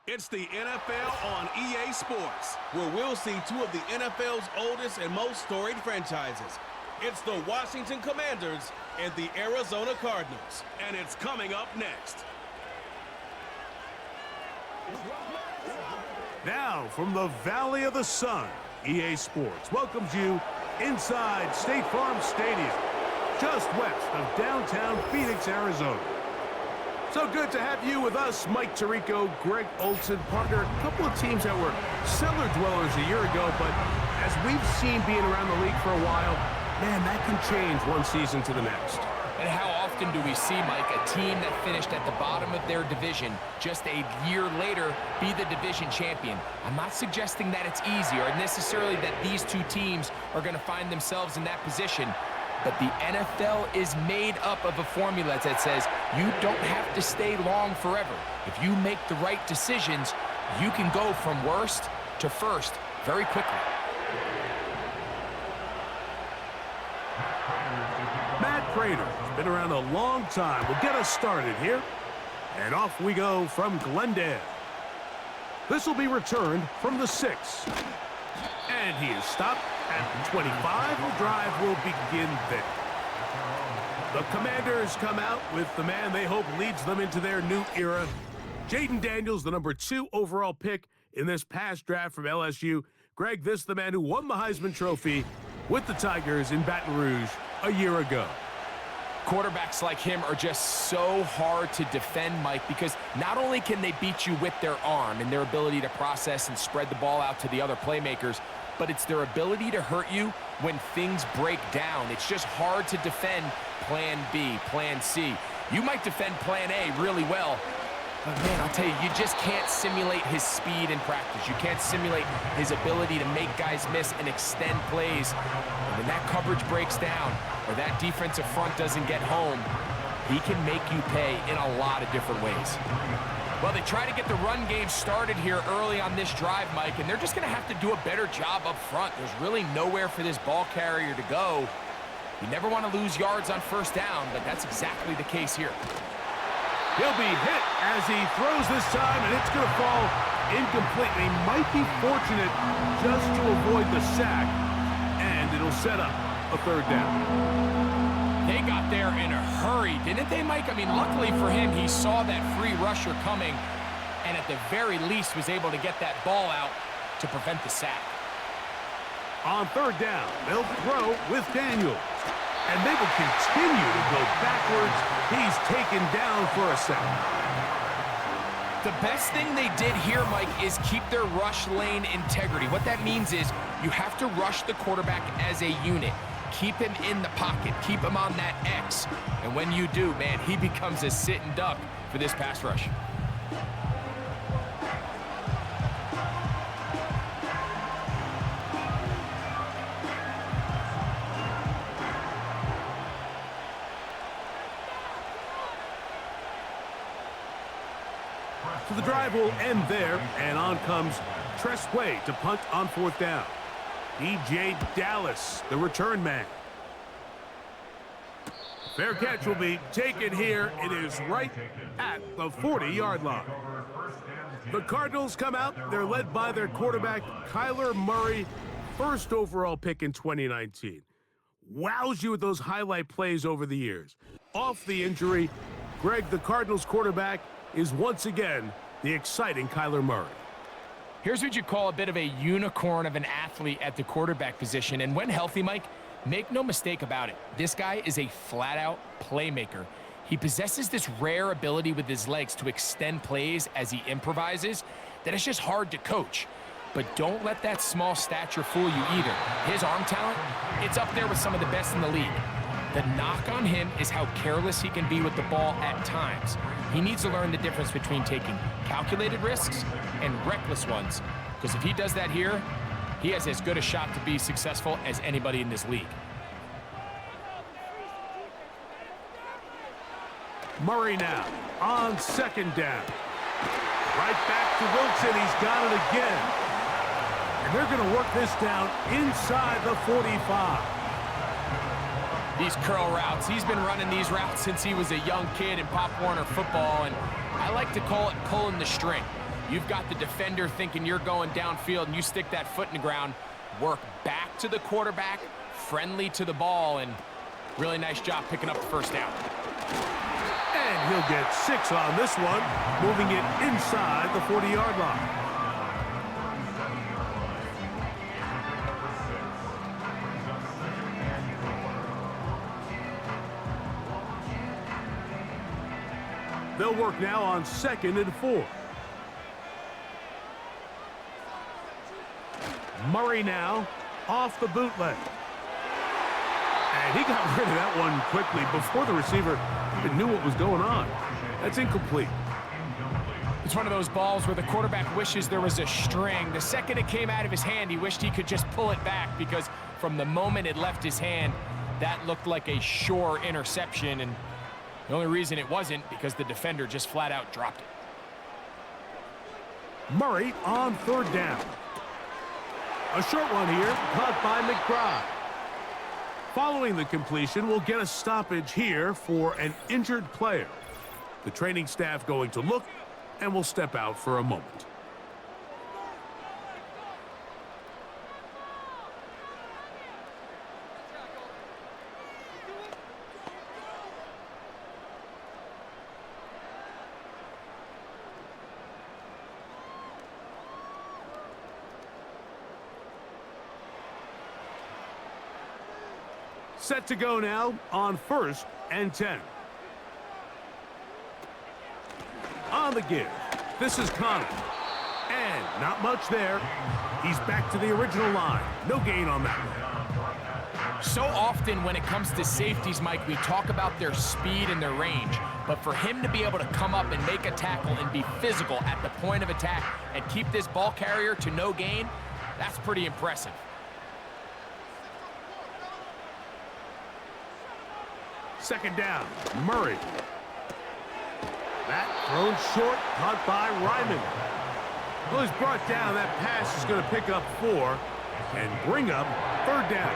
It's the NFL on EA Sports, where we'll see two of the NFL's oldest and most storied franchises. It's the Washington Commanders and the Arizona Cardinals, and it's coming up next. Now, from the Valley of the Sun, EA Sports welcomes you inside State Farm Stadium, just west of downtown Phoenix, Arizona. So good to have you with us, Mike Tirico, Greg Olson, partner. A couple of teams that were cellar dwellers a year ago, but as we've seen being around the league for a while, man, that can change one season to the next. And how often do we see, Mike, a team that finished at the bottom of their division just a year later be the division champion? I'm not suggesting that it's easy or necessarily that these two teams are going to find themselves in that position. But the NFL is made up of a formula that says you don't have to stay long forever. If you make the right decisions, you can go from worst to first very quickly. Matt Prater has been around a long time. Will get us started here. And off we go from Glendale. This will be returned from the 6. And he is stopped at the 25. The drive will begin there. The Commanders come out with the man they hope leads them into their new era. Jaden Daniels, the number 2 overall pick in this past draft from LSU. Greg, this is the man who won the Heisman Trophy with the Tigers in Baton Rouge a year ago. Quarterbacks like him are just so hard to defend, Mike, because not only can they beat you with their arm and their ability to process and spread the ball out to the other playmakers, but it's their ability to hurt you when things break down. It's just hard to defend plan B, plan C. You might defend plan A really well, but man, I'll tell you, you just can't simulate his speed in practice. You can't simulate his ability to make guys miss and extend plays. And when that coverage breaks down or that defensive front doesn't get home, he can make you pay in a lot of different ways. Well, they try to get the run game started here early on this drive, Mike, and they're just going to have to do a better job up front. There's really nowhere for this ball carrier to go. You never want to lose yards on first down, but that's exactly the case here. He'll be hit as he throws this time, and it's going to fall incomplete. He might be fortunate just to avoid the sack, and it'll set up a third down. They got there in a hurry, didn't they, Mike? I mean, luckily for him, he saw that free rusher coming, and at the very least was able to get that ball out to prevent the sack. On third down, they'll throw with Daniels. And they will continue to go backwards. He's taken down for a sack. The best thing they did here, Mike, is keep their rush lane integrity. What that means is you have to rush the quarterback as a unit. Keep him in the pocket. Keep him on that X. And when you do, man, he becomes a sitting duck for this pass rush. So the drive will end there, and on comes Tressway to punt on fourth down. DJ Dallas, the return man. Fair catch will be taken here. It is right at the 40-yard line. The Cardinals come out. They're led by their quarterback, Kyler Murray, first overall pick in 2019. Wows you with those highlight plays over the years. Off the injury, Greg, the Cardinals quarterback, is once again the exciting Kyler Murray. Here's what you call a bit of a unicorn of an athlete at the quarterback position. And when healthy, Mike, make no mistake about it. This guy is a flat-out playmaker. He possesses this rare ability with his legs to extend plays as he improvises that it's just hard to coach. But don't let that small stature fool you either. His arm talent, it's up there with some of the best in the league. The knock on him is how careless he can be with the ball at times. He needs to learn the difference between taking calculated risks and reckless ones. Because if he does that here, he has as good a shot to be successful as anybody in this league. Murray now on second down. Right back to Wilson. He's got it again. And they're going to work this down inside the 45. These curl routes, he's been running these routes since he was a young kid in Pop Warner football, and I like to call it pulling the string. You've got the defender thinking you're going downfield, and you stick that foot in the ground, work back to the quarterback, friendly to the ball, and really nice job picking up the first down. And he'll get 6 on this one, moving it inside the 40-yard line. They'll work now on 2nd and 4. Murray now off the bootleg. And he got rid of that one quickly before the receiver even knew what was going on. That's incomplete. It's one of those balls where the quarterback wishes there was a string. The second it came out of his hand, he wished he could just pull it back, because from the moment it left his hand, that looked like a sure interception, and the only reason it wasn't because the defender just flat out dropped it. Murray on 3rd down. A short one here, caught by McBride. Following the completion, we'll get a stoppage here for an injured player. The training staff going to look, and will step out for a moment. Set to go now on 1st and 10. On the give, this is Connor. And not much there. He's back to the original line. No gain on that one. So often when it comes to safeties, Mike, we talk about their speed and their range. But for him to be able to come up and make a tackle and be physical at the point of attack and keep this ball carrier to no gain, that's pretty impressive. Second down, Murray. That thrown short, caught by Ryman. Well, he's brought down. That pass is going to pick up 4 and bring up 3rd down.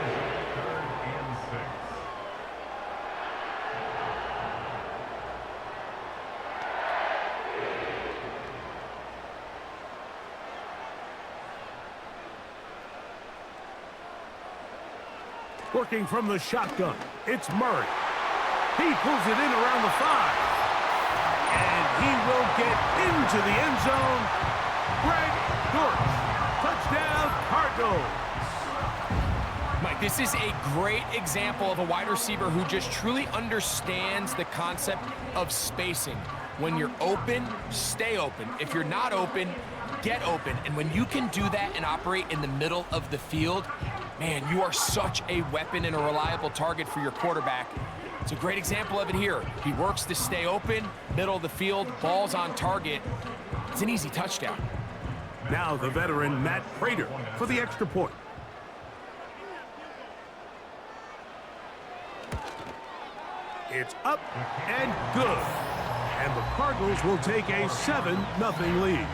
Working from the shotgun, it's Murray. He pulls it in around the 5. And he will get into the end zone. Greg Dortch. Touchdown, Cardinals. Mike, this is a great example of a wide receiver who just truly understands the concept of spacing. When you're open, stay open. If you're not open, get open. And when you can do that and operate in the middle of the field, man, you are such a weapon and a reliable target for your quarterback. It's a great example of it here. He works to stay open, middle of the field, ball's on target. It's an easy touchdown. Now the veteran Matt Prater for the extra point. It's up and good. And the Cardinals will take a 7-0 lead.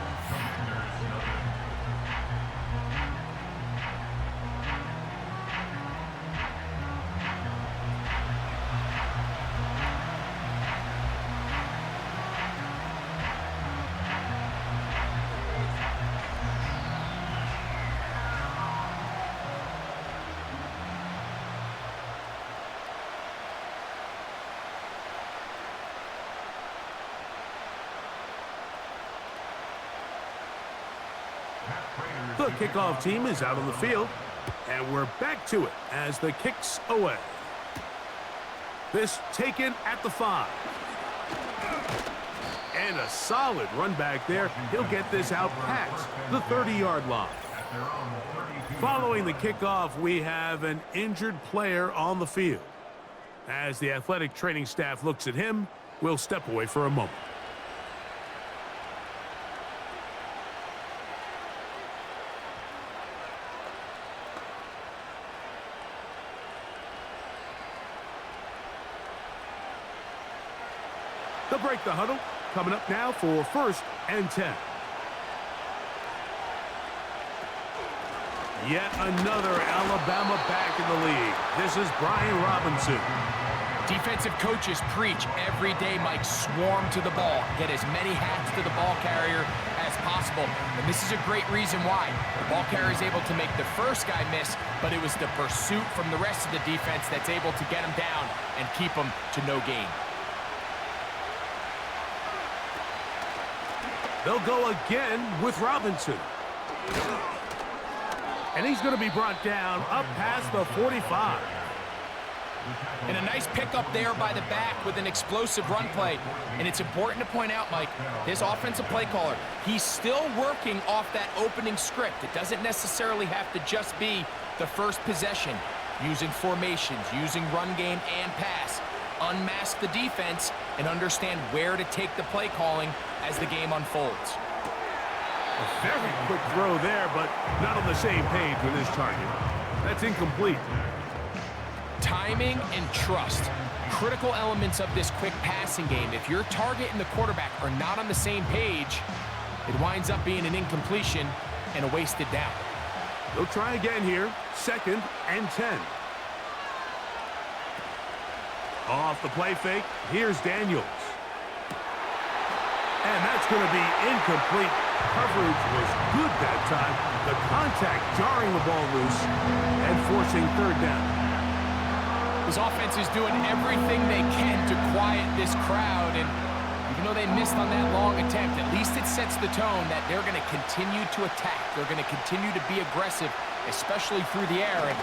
The kickoff team is out on the field, and we're back to it as the kick's away. This taken at the 5. And a solid run back there. He'll get this out past the 30-yard line. Following the kickoff, we have an injured player on the field. As the athletic training staff looks at him, we'll step away for a moment. They'll break the huddle. Coming up now for 1st and 10. Yet another Alabama back in the league. This is Brian Robinson. Defensive coaches preach every day, Mike, swarm to the ball. Get as many hats to the ball carrier as possible. And this is a great reason why. The ball carrier is able to make the first guy miss, but it was the pursuit from the rest of the defense that's able to get him down and keep him to no gain. They'll go again with Robinson. And he's going to be brought down up past the 45. And a nice pickup there by the back with an explosive run play. And it's important to point out, Mike, this offensive play caller, he's still working off that opening script. It doesn't necessarily have to just be the first possession. Using formations, using run game and pass. Unmask the defense and understand where to take the play calling as the game unfolds. A very quick throw there, but not on the same page with his target. That's incomplete. Timing and trust, critical elements of this quick passing game. If your target and the quarterback are not on the same page, it winds up being an incompletion and a wasted down. They'll try again here, 2nd and 10. Off the play fake, here's Daniels. And that's going to be incomplete. Coverage was good that time. The contact jarring the ball loose and forcing 3rd down. His offense is doing everything they can to quiet this crowd, and even though they missed on that long attempt, at least it sets the tone that they're going to continue to attack. They're going to continue to be aggressive, especially through the air, and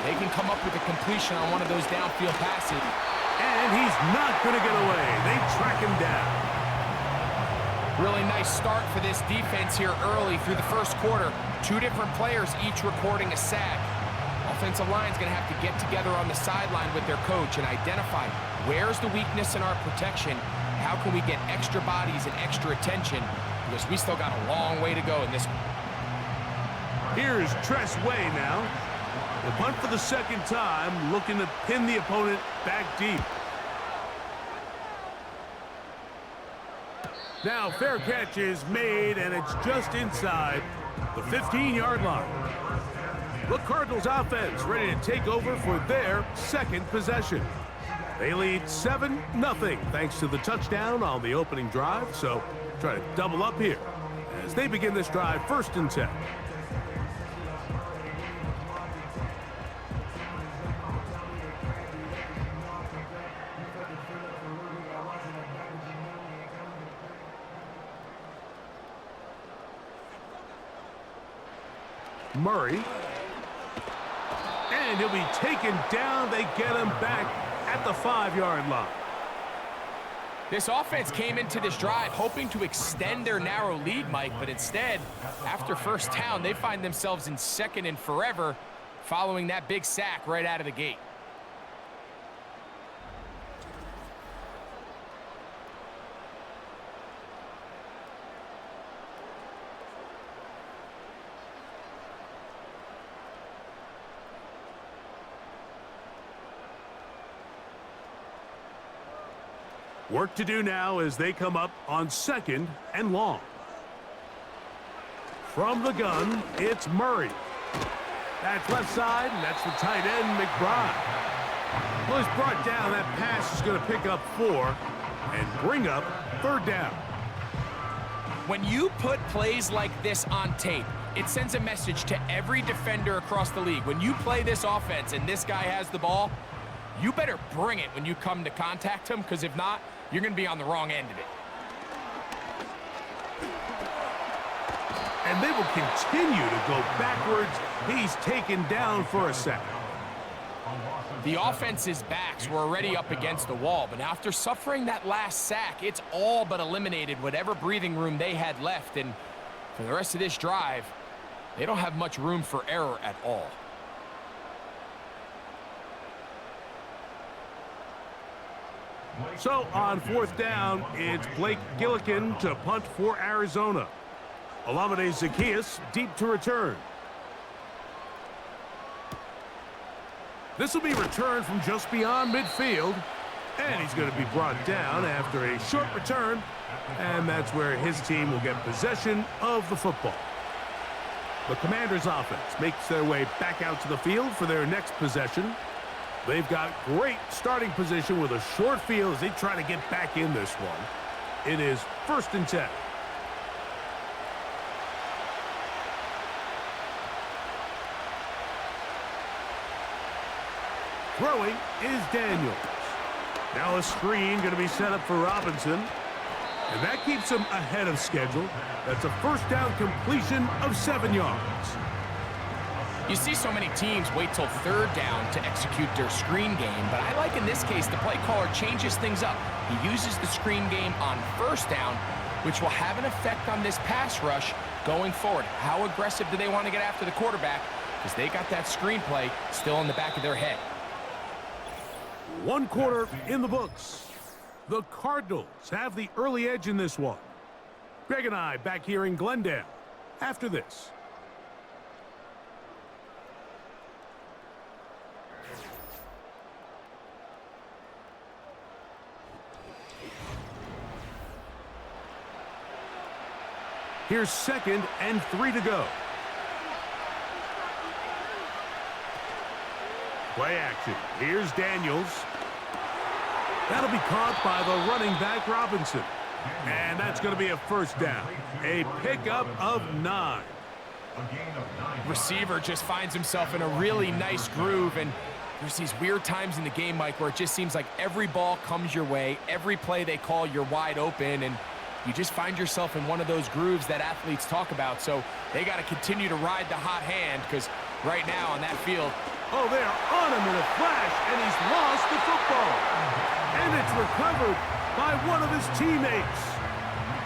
they can come up with a completion on one of those downfield passes. And he's not going to get away. They track him down. Really nice start for this defense here early through the first quarter. 2 different players each recording a sack. Offensive line's going to have to get together on the sideline with their coach and identify where's the weakness in our protection, how can we get extra bodies and extra attention, because we still got a long way to go in this one. Here's Tress Way now. The punt for the 2nd time, looking to pin the opponent back deep. Now fair catch is made, and it's just inside the 15-yard line. The Cardinals offense ready to take over for their 2nd possession. They lead 7-0 thanks to the touchdown on the opening drive, so try to double up here as they begin this drive 1st and 10. Murray. And he'll be taken down. They get him back at the 5-yard line. This offense came into this drive hoping to extend their narrow lead, Mike, but instead, after 1st down, they find themselves in 2nd and forever following that big sack right out of the gate. Work to do now as they come up on 2nd and long. From the gun, it's Murray. That's left side, and that's the tight end, McBride. Well, he's brought down. That pass is going to pick up 4 and bring up 3rd down. When you put plays like this on tape, it sends a message to every defender across the league. When you play this offense and this guy has the ball, you better bring it when you come to contact him, because if not, you're going to be on the wrong end of it. And they will continue to go backwards. He's taken down for a sack. The offense's backs were already up against the wall, but after suffering that last sack, it's all but eliminated whatever breathing room they had left, and for the rest of this drive, they don't have much room for error at all. So on 4th down, it's Blake Gillikin to punt for Arizona. Olamide Zaccheaus deep to return. This will be returned from just beyond midfield, and he's going to be brought down after a short return, and that's where his team will get possession of the football. The Commanders' offense makes their way back out to the field for their next possession. They've got great starting position with a short field as they try to get back in this one. It is 1st and 10. Throwing is Daniels. Now a screen going to be set up for Robinson. And that keeps him ahead of schedule. That's a first down completion of 7 yards. You see so many teams wait till 3rd down to execute their screen game, but I like in this case the play caller changes things up. He uses the screen game on 1st down, which will have an effect on this pass rush going forward. How aggressive do they want to get after the quarterback? Because they got that screen play still in the back of their head. 1 quarter in the books. The Cardinals have the early edge in this one. Greg and I back here in Glendale after this. Here's 2nd and 3 to go. Play action. Here's Daniels. That'll be caught by the running back, Robinson. And that's going to be a 1st down. A pickup of 9. Receiver just finds himself in a really nice groove, and there's these weird times in the game, Mike, where it just seems like every ball comes your way. Every play they call, you're wide open, and you just find yourself in one of those grooves that athletes talk about. So they got to continue to ride the hot hand, because right now on that field, oh, they are on him in a flash, and he's lost the football. And it's recovered by one of his teammates.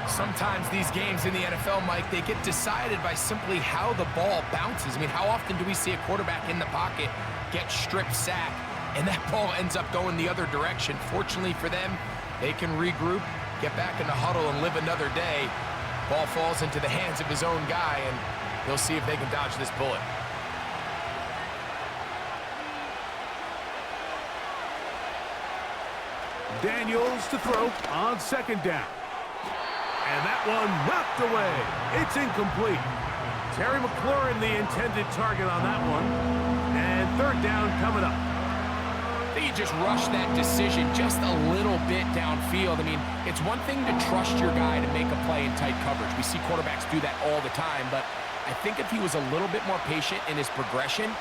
Sometimes these games in the NFL, Mike, they get decided by simply how the ball bounces. I mean, how often do we see a quarterback in the pocket get strip sacked, and that ball ends up going the other direction? Fortunately for them, they can regroup, get back in the huddle, and live another day. Ball falls into the hands of his own guy, and they'll see if they can dodge this bullet. Daniels to throw on 2nd down. And that one knocked away. It's incomplete. Terry McLaurin, the intended target on that one. And 3rd down coming up. I think you just rushed that decision just a little bit downfield. I mean, it's one thing to trust your guy to make a play in tight coverage. We see quarterbacks do that all the time, but I think if he was a little bit more patient in his progression,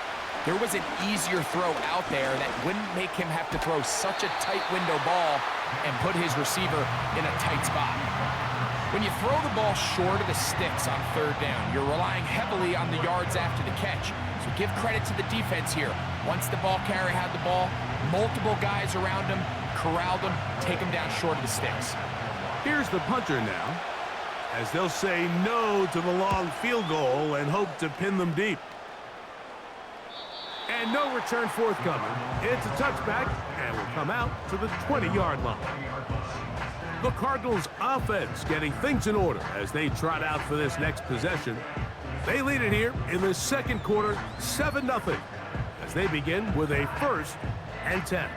there was an easier throw out there that wouldn't make him have to throw such a tight window ball and put his receiver in a tight spot. When you throw the ball short of the sticks on 3rd down, you're relying heavily on the yards after the catch. So give credit to the defense here. Once the ball carrier had the ball, multiple guys around him, corralled him, take him down short of the sticks. Here's the punter now, as they'll say no to the long field goal and hope to pin them deep. And no return forthcoming. It's a touchback, and will come out to the 20-yard line. The Cardinals offense getting things in order as they trot out for this next possession. They lead it here in the 2nd quarter, 7-0, as they begin with a 1st and 10.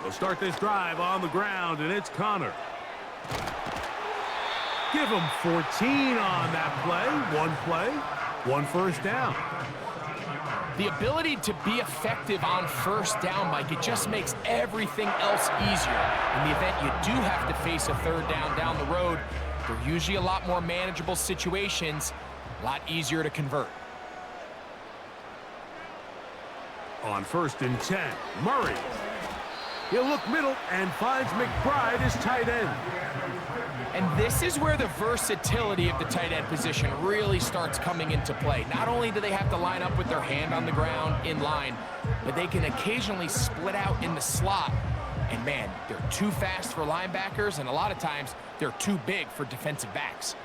They'll start this drive on the ground, and it's Connor. Give him 14 on that play, 1 1st down. The ability to be effective on 1st down, Mike, it just makes everything else easier. In the event you do have to face a 3rd down the road, they're usually a lot more manageable situations, a lot easier to convert. On 1st and 10, Murray. He'll look middle and finds McBride as tight end. And this is where the versatility of the tight end position really starts coming into play. Not only do they have to line up with their hand on the ground in line, but they can occasionally split out in the slot. And man, they're too fast for linebackers, and a lot of times they're too big for defensive backs.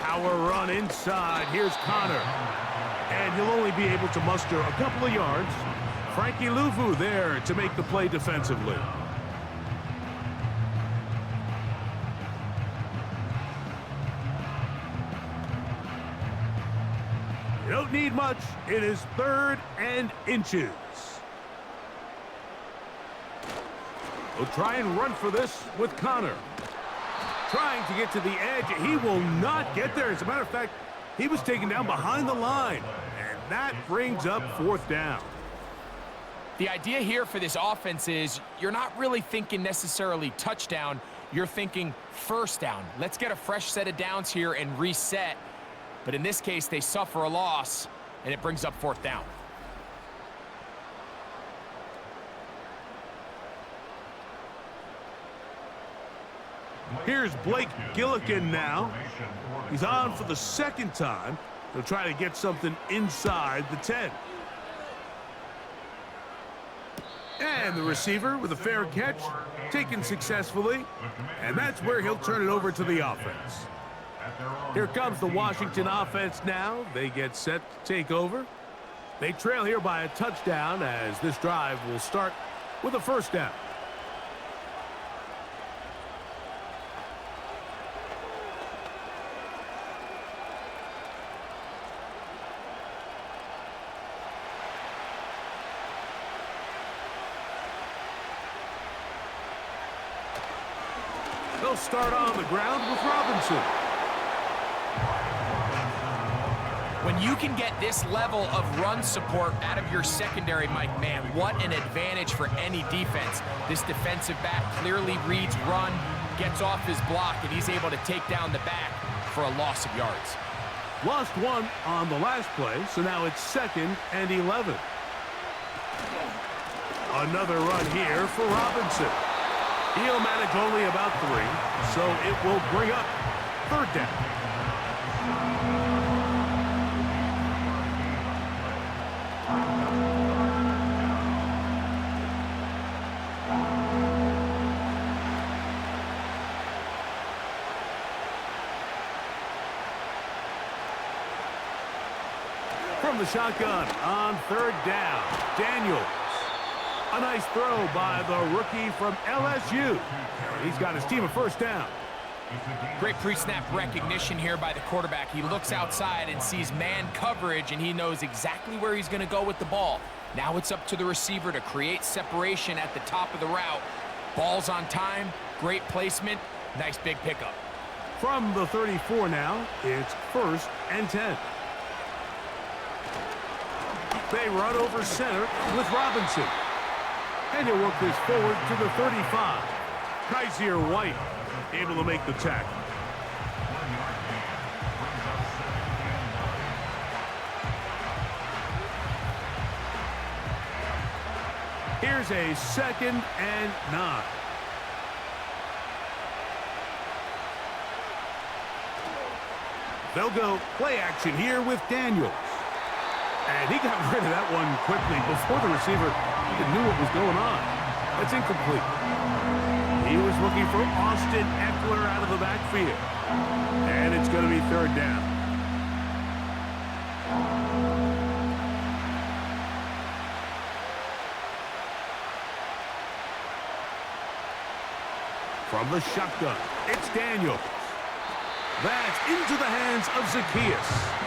Power run inside. Here's Connor. And he'll only be able to muster a couple of yards. Frankie Luvu there to make the play defensively. You don't need much. It is 3rd and inches. He'll try and run for this with Connor. Trying to get to the edge. He will not get there. As a matter of fact, he was taken down behind the line. And that brings up 4th down. The idea here for this offense is you're not really thinking necessarily touchdown. You're thinking 1st down. Let's get a fresh set of downs here and reset. But in this case, they suffer a loss, and it brings up 4th down. Here's Blake Gillikin now. He's on for the 2nd time. He'll try to get something inside the 10. And the receiver with a fair catch, taken successfully. And that's where he'll turn it over to the offense. Here comes the Washington offense now. They get set to take over. They trail here by a touchdown as this drive will start with a 1st down. They'll start on the ground with Robinson. When you can get this level of run support out of your secondary, Mike, man, what an advantage for any defense. This defensive back clearly reads run, gets off his block, and he's able to take down the back for a loss of yards. Lost 1 on the last play, so now it's 2nd and 11. Another run here for Robinson. He'll manage only about 3, so it will bring up 3rd down. From the shotgun on 3rd down, Daniels. A nice throw by the rookie from LSU. He's got his team a 1st down. Great pre-snap recognition here by the quarterback. He looks outside and sees man coverage, and he knows exactly where he's going to go with the ball. Now it's up to the receiver to create separation at the top of the route. Ball's on time, great placement, nice big pickup. From the 34 now, it's 1st and 10. They run over center with Robinson. And he'll work this forward to the 35. Kaiser White able to make the tackle. Here's a 2nd and 9. They'll go play action here with Daniels. And he got rid of that one quickly before the receiver even knew what was going on. That's incomplete. He was looking for Austin Eckler out of the backfield. And it's going to be 3rd down. From the shotgun, it's Daniels. That's into the hands of Zacchaeus.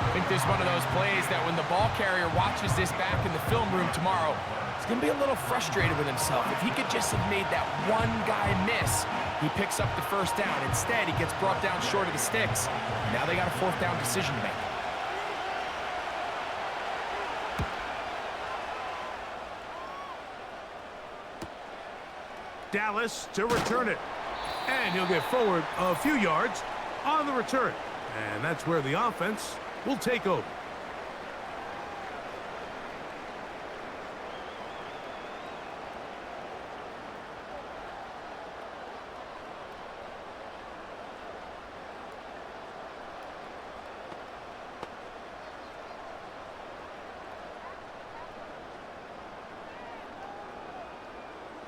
I think this is one of those plays that when the ball carrier watches this back in the film room tomorrow, he's going to be a little frustrated with himself. If he could just have made that one guy miss, he picks up the 1st down. Instead, he gets brought down short of the sticks. Now they got a 4th down decision to make. Dallas to return it. And he'll get forward a few yards on the return. And that's where the offense will take over.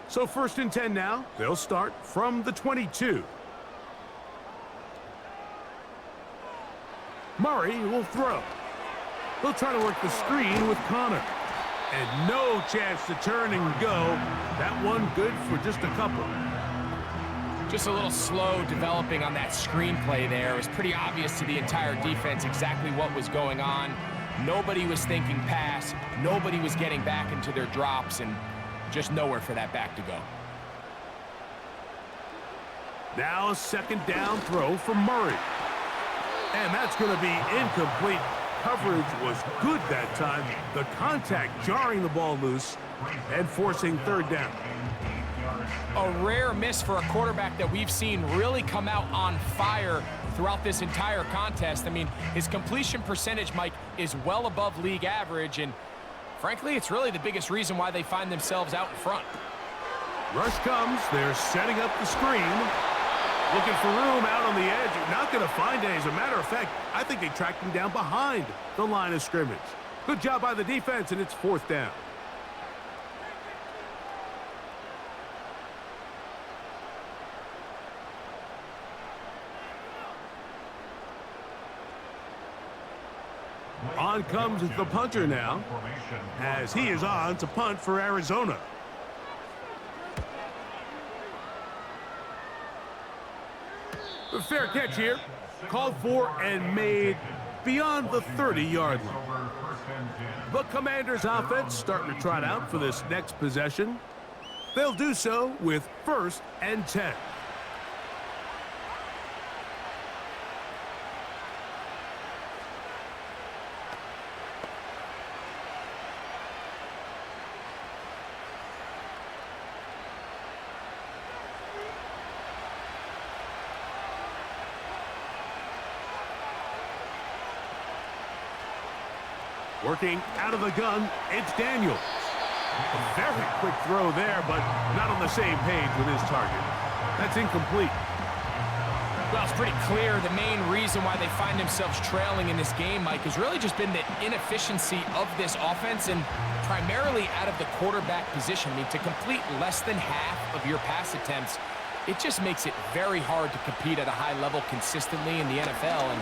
So 1st and 10 now. They'll start from the 22. Murray will throw. He'll try to work the screen with Connor. And no chance to turn and go. That one good for just a couple. Just a little slow developing on that screenplay there. It was pretty obvious to the entire defense exactly what was going on. Nobody was thinking pass. Nobody was getting back into their drops. And Just nowhere for that back to go. Now a second down throw for Murray. And that's going to be incomplete. Coverage was good that time. The contact jarring the ball loose and forcing third down. A rare miss for a quarterback that we've seen really come out on fire throughout this entire contest. I mean, his completion percentage, Mike, is well above league average, and frankly, it's really the biggest reason why they find themselves out in front. Rush comes. They're setting up the screen. Looking for room out on the edge. Not going to find any. As a matter of fact, I think they tracked him down behind the line of scrimmage. Good job by the defense, and it's fourth down. On comes the punter now, as he is on to punt for Arizona. A fair catch here. Called for and made beyond the 30-yard line. The Commanders' offense starting to trot out for this next possession. They'll do so with 1st and 10. Working out of the gun, it's Daniels. A very quick throw there, but not on the same page with his target. That's incomplete. Well, it's pretty clear the main reason why they find themselves trailing in this game, Mike, has really just been the inefficiency of this offense and primarily out of the quarterback position. I mean, to complete less than half of your pass attempts, it just makes it very hard to compete at a high level consistently in the NFL. And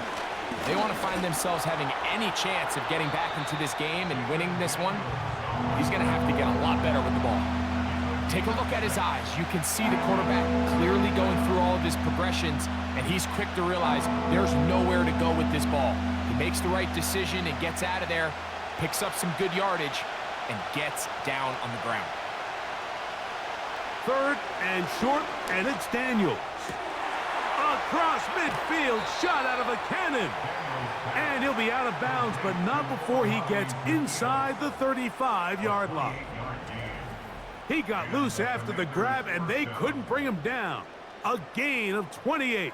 they want to find themselves having any chance of getting back into this game and winning this one. He's going to have to get a lot better with the ball. Take a look at his eyes. You can see the quarterback clearly going through all of his progressions, and he's quick to realize there's nowhere to go with this ball. He makes the right decision and gets out of there, picks up some good yardage, and gets down on the ground. 3rd and short, and it's Daniels. Across midfield, shot out of a cannon. And he'll be out of bounds, but not before he gets inside the 35-yard line. He got loose after the grab, and they couldn't bring him down. A gain of 28.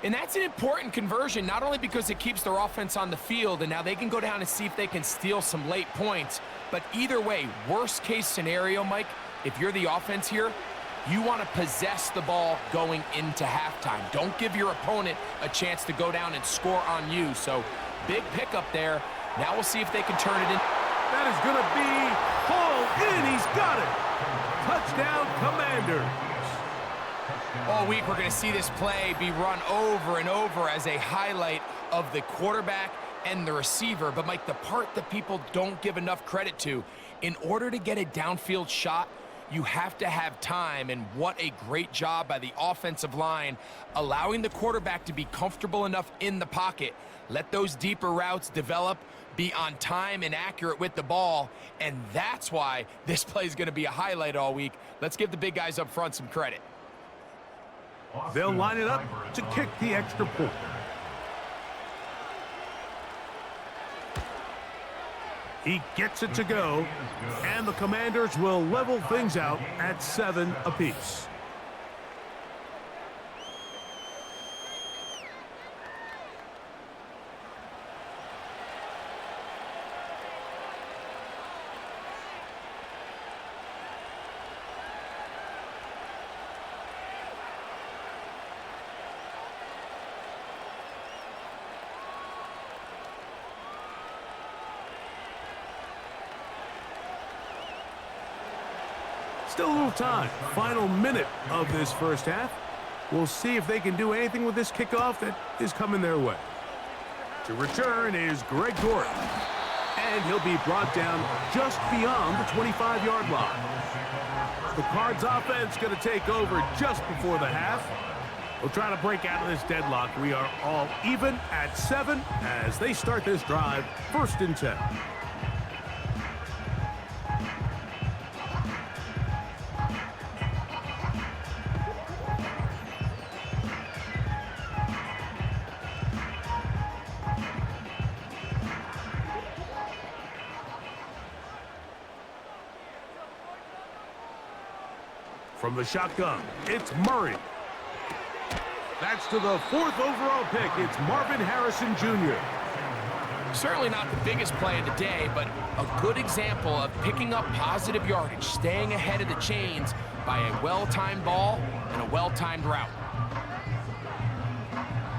And that's an important conversion, not only because it keeps their offense on the field, and now they can go down and see if they can steal some late points. But either way, worst case scenario, Mike, if you're the offense here, you want to possess the ball going into halftime. Don't give your opponent a chance to go down and score on you. So, big pickup there. Now we'll see if they can turn it in. That is going to be hauled in. He's got it. Touchdown, Commanders. All week we're going to see this play be run over and over as a highlight of the quarterback and the receiver. But, Mike, the part that people don't give enough credit to, in order to get a downfield shot, you have to have time, and what a great job by the offensive line, allowing the quarterback to be comfortable enough in the pocket. Let those deeper routes develop, be on time and accurate with the ball, and that's why this play is going to be a highlight all week. Let's give the big guys up front some credit. They'll line it up to kick the extra point. He gets it to go, and the Commanders will level things out at 7 apiece. Still a little time. Final minute of this first half. We'll see if they can do anything with this kickoff that is coming their way. To return is Greg Gordon. And he'll be brought down just beyond the 25-yard line. The Cards offense going to take over just before the half. We'll try to break out of this deadlock. We are all even at 7 as they start this drive, 1st and 10. From the shotgun, it's Murray. That's to the 4th overall pick. It's Marvin Harrison Jr. Certainly not the biggest play of the day, but a good example of picking up positive yardage, staying ahead of the chains by a well-timed ball and a well-timed route.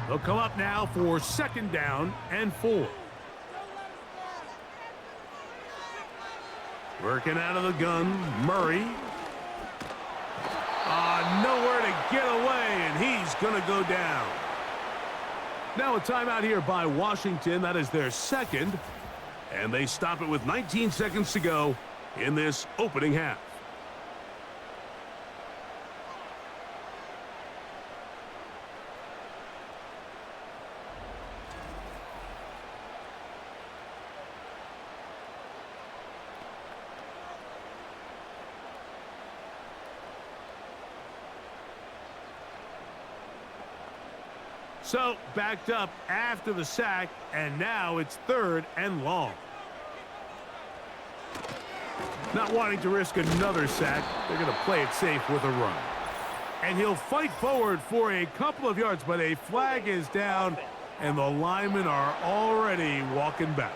They'll come up now for 2nd down and 4. Working out of the gun, Murray. Nowhere to get away, and he's going to go down. Now a timeout here by Washington. That is their 2nd, and they stop it with 19 seconds to go in this opening half. So, backed up after the sack, and now it's 3rd and long. Not wanting to risk another sack, they're going to play it safe with a run. And he'll fight forward for a couple of yards, but a flag is down, and the linemen are already walking back.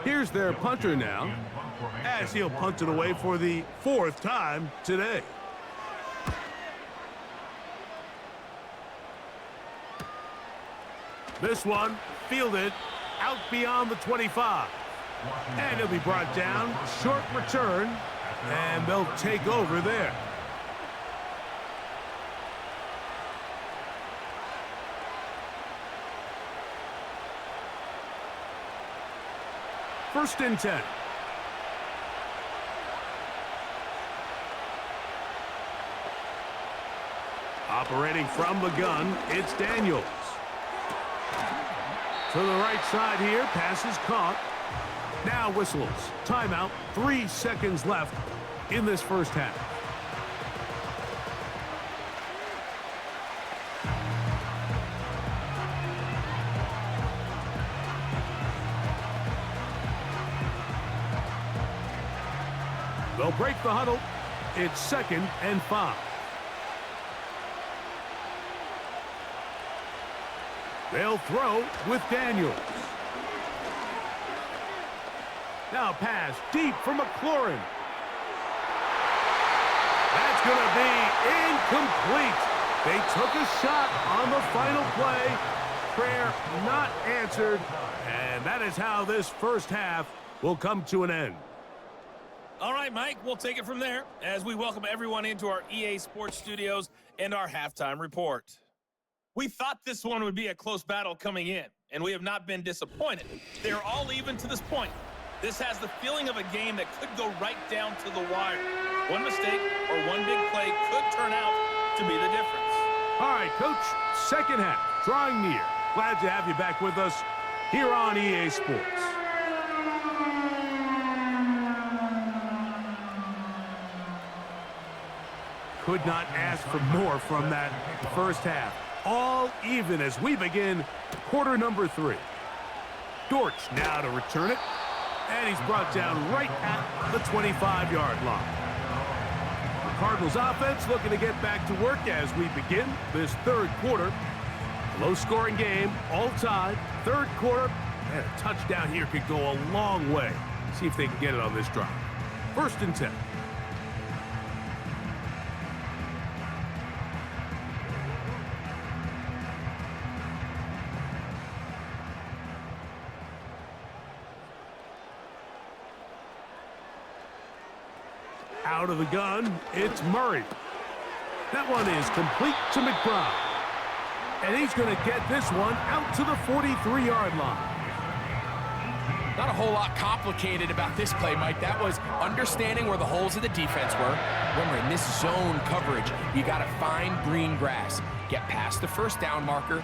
Here's their punter now, as he'll punt it away for the 4th time today. This one fielded out beyond the 25. And he'll be brought down, short return, and they'll take over there. First and 10. Operating from the gun, it's Daniels. To the right side here, pass is caught. Now whistles. Timeout, 3 seconds left in this first half. They'll break the huddle. It's 2nd and 5. They'll throw with Daniels. Now pass deep for McLaurin. That's going to be incomplete. They took a shot on the final play. Prayer not answered. And that is how this first half will come to an end. All right, Mike, we'll take it from there as we welcome everyone into our EA Sports Studios and our halftime report. We thought this one would be a close battle coming in, and we have not been disappointed. They're all even to this point. This has the feeling of a game that could go right down to the wire. One mistake or one big play could turn out to be the difference. All right, Coach, second half, drawing near. Glad to have you back with us here on EA Sports. Could not ask for more from that first half. All even as we begin quarter number 3. Dortch now to return it. And he's brought down right at the 25-yard line. The Cardinals offense looking to get back to work as we begin this third quarter. Low-scoring game, all tied, third quarter, and a touchdown here could go a long way. See if they can get it on this drive. First and 10. Out of the gun, it's Murray. That one is complete to McBride. And he's going to get this one out to the 43-yard line. Not a whole lot complicated about this play, Mike. That was understanding where the holes of the defense were. Remember, in this zone coverage, you got to find green grass. Get past the first down marker,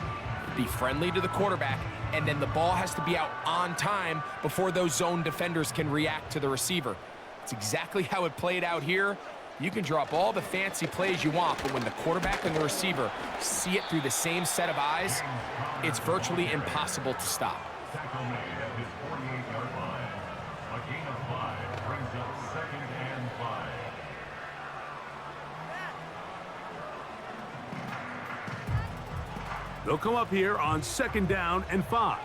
be friendly to the quarterback, and then the ball has to be out on time before those zone defenders can react to the receiver. It's exactly how it played out here. You can drop all the fancy plays you want, but when the quarterback and the receiver see it through the same set of eyes, it's virtually impossible to stop. Tackle made at his 48-yard line. A gain of 5 brings up 2nd and 5. They'll come up here on 2nd down and 5.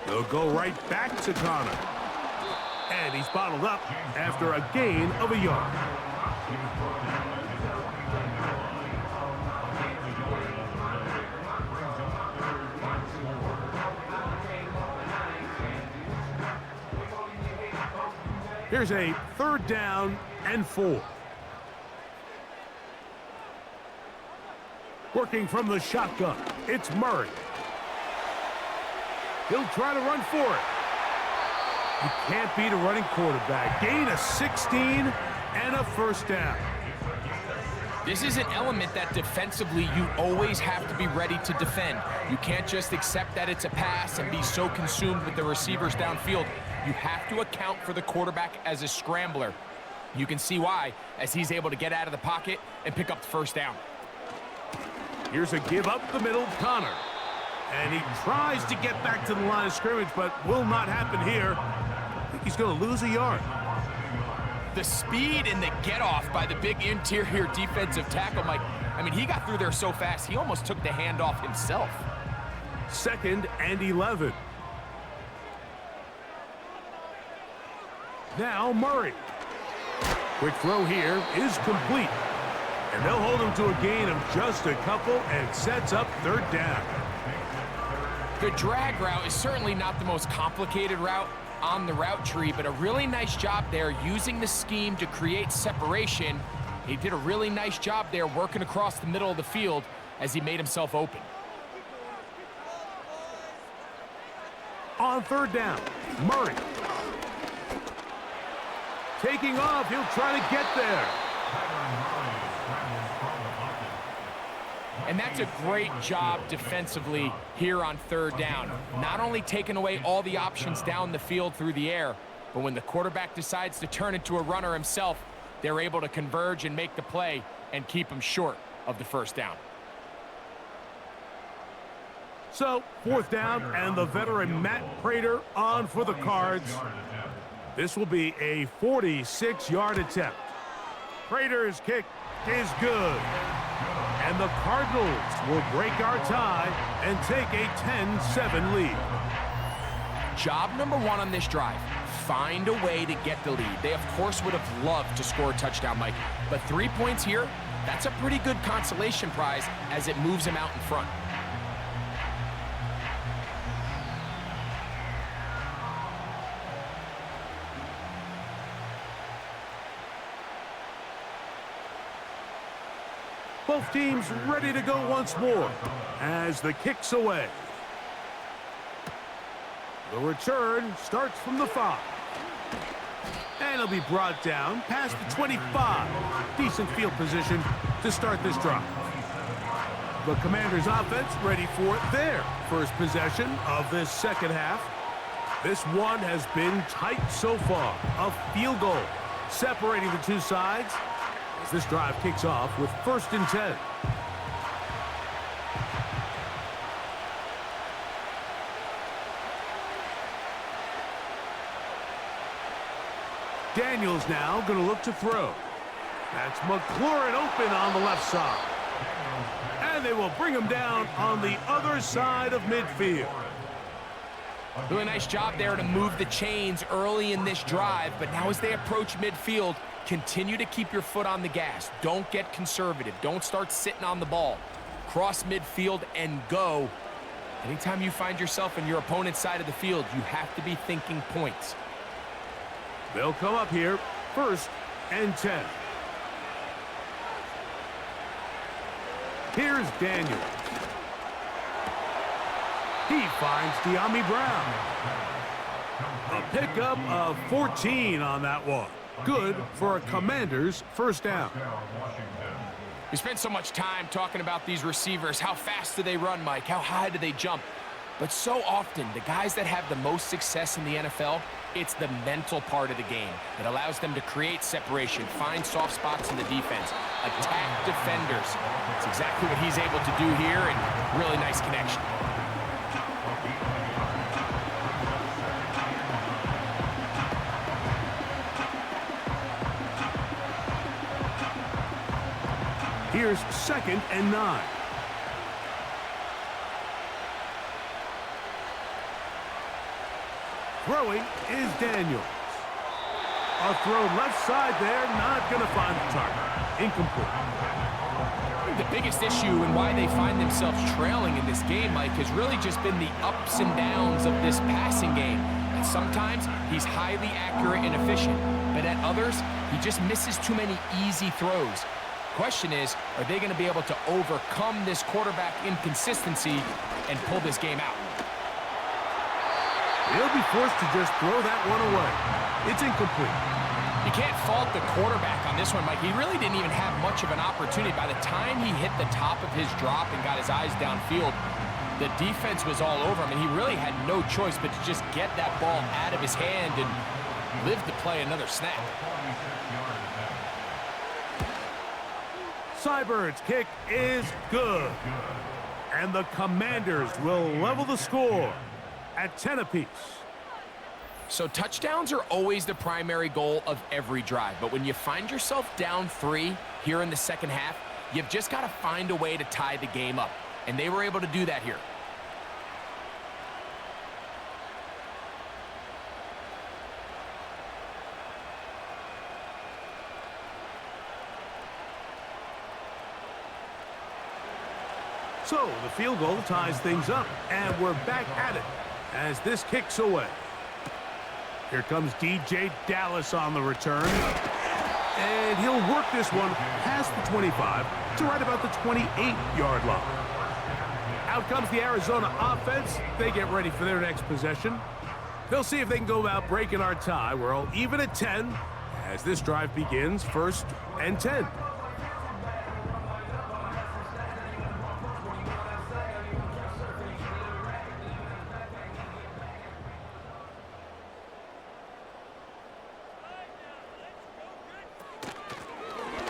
They'll go right back to Connor. And he's bottled up after a gain of a yard. Here's a 3rd down and 4. Working from the shotgun, it's Murray. He'll try to run for it. You can't beat a running quarterback. Gain of 16 and a 1st down. This is an element that defensively you always have to be ready to defend. You can't just accept that it's a pass and be so consumed with the receivers downfield. You have to account for the quarterback as a scrambler. You can see why, as he's able to get out of the pocket and pick up the 1st down. Here's a give up the middle, Connor. And he tries to get back to the line of scrimmage, but will not happen here. I think he's going to lose a yard. The speed and the get-off by the big interior defensive tackle, Mike. I mean, he got through there so fast, he almost took the handoff himself. 2nd and 11. Now Murray. Quick throw here is complete. And they'll hold him to a gain of just a couple and sets up 3rd down. The drag route is certainly not the most complicated route on the route tree, but a really nice job there using the scheme to create separation. He did a really nice job there working across the middle of the field as he made himself open. On 3rd down, Murray. Taking off, he'll try to get there. And that's a great job defensively here on 3rd down. Not only taking away all the options down the field through the air, but when the quarterback decides to turn into a runner himself, they're able to converge and make the play and keep him short of the 1st down. So, 4th down, and the veteran Matt Prater on for the Cards. This will be a 46-yard attempt. Prater's kick is good. And the Cardinals will break our tie and take a 10-7 lead. Job number 1 on this drive, find a way to get the lead. They, of course, would have loved to score a touchdown, Mike. But 3 points here, that's a pretty good consolation prize as it moves them out in front. Both teams ready to go once more as the kick's away. The return starts from the 5. And it'll be brought down past the 25. Decent field position to start this drive. The Commanders' offense ready for their first possession of this 2nd half. This one has been tight so far. A field goal separating the two sides. As this drive kicks off with 1st and 10. Daniels now going to look to throw. That's McLaurin open on the left side. And they will bring him down on the other side of midfield. Really nice job there to move the chains early in this drive, but now as they approach midfield, continue to keep your foot on the gas. Don't get conservative. Don't start sitting on the ball. Cross midfield and go. Anytime you find yourself on your opponent's side of the field, you have to be thinking points. They'll come up here, 1st and 10. Here's Daniels. He finds De'Ami Brown. A pickup of 14 on that one. Good for a Commander's 1st down. We spent so much time talking about these receivers. How fast do they run, Mike? How high do they jump? But so often, the guys that have the most success in the NFL, it's the mental part of the game. It allows them to create separation, find soft spots in the defense, attack defenders. It's exactly what he's able to do here, and really nice connection. Here's 2nd and 9. Throwing is Daniels. A throw left side there, not going to find the target. Incomplete. The biggest issue and why they find themselves trailing in this game, Mike, has really just been the ups and downs of this passing game. And sometimes he's highly accurate and efficient, but at others, he just misses too many easy throws. Question is, are they going to be able to overcome this quarterback inconsistency and pull this game out? He'll be forced to just throw that one away. It's incomplete. You can't fault the quarterback on this one, Mike. He really didn't even have much of an opportunity. By the time he hit the top of his drop and got his eyes downfield, the defense was all over him, and he really had no choice but to just get that ball out of his hand and live to play another snap. Sybird's kick is good. And the Commanders will level the score at 10 apiece. So touchdowns are always the primary goal of every drive. But when you find yourself down 3 here in the second half, you've just got to find a way to tie the game up. And they were able to do that here. So the field goal ties things up, and we're back at it as this kicks away. Here comes DJ Dallas on the return, and he'll work this one past the 25 to right about the 28-yard line. Out comes the Arizona offense. They get ready for their next possession. They'll see if they can go about breaking our tie. We're all even at 10 as this drive begins, 1st and 10.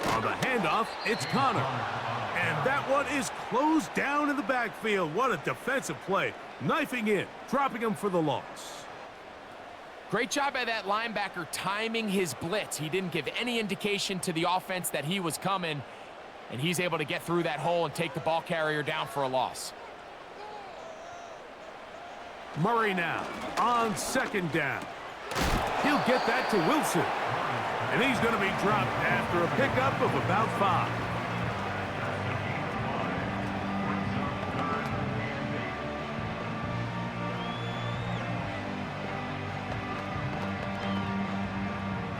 On the handoff, it's Connor. And that one is closed down in the backfield. What a defensive play. Knifing in, dropping him for the loss. Great job by that linebacker timing his blitz. He didn't give any indication to the offense that he was coming, and he's able to get through that hole and take the ball carrier down for a loss. Murray now on 2nd down. He'll get that to Wilson. And he's going to be dropped after a pickup of about 5.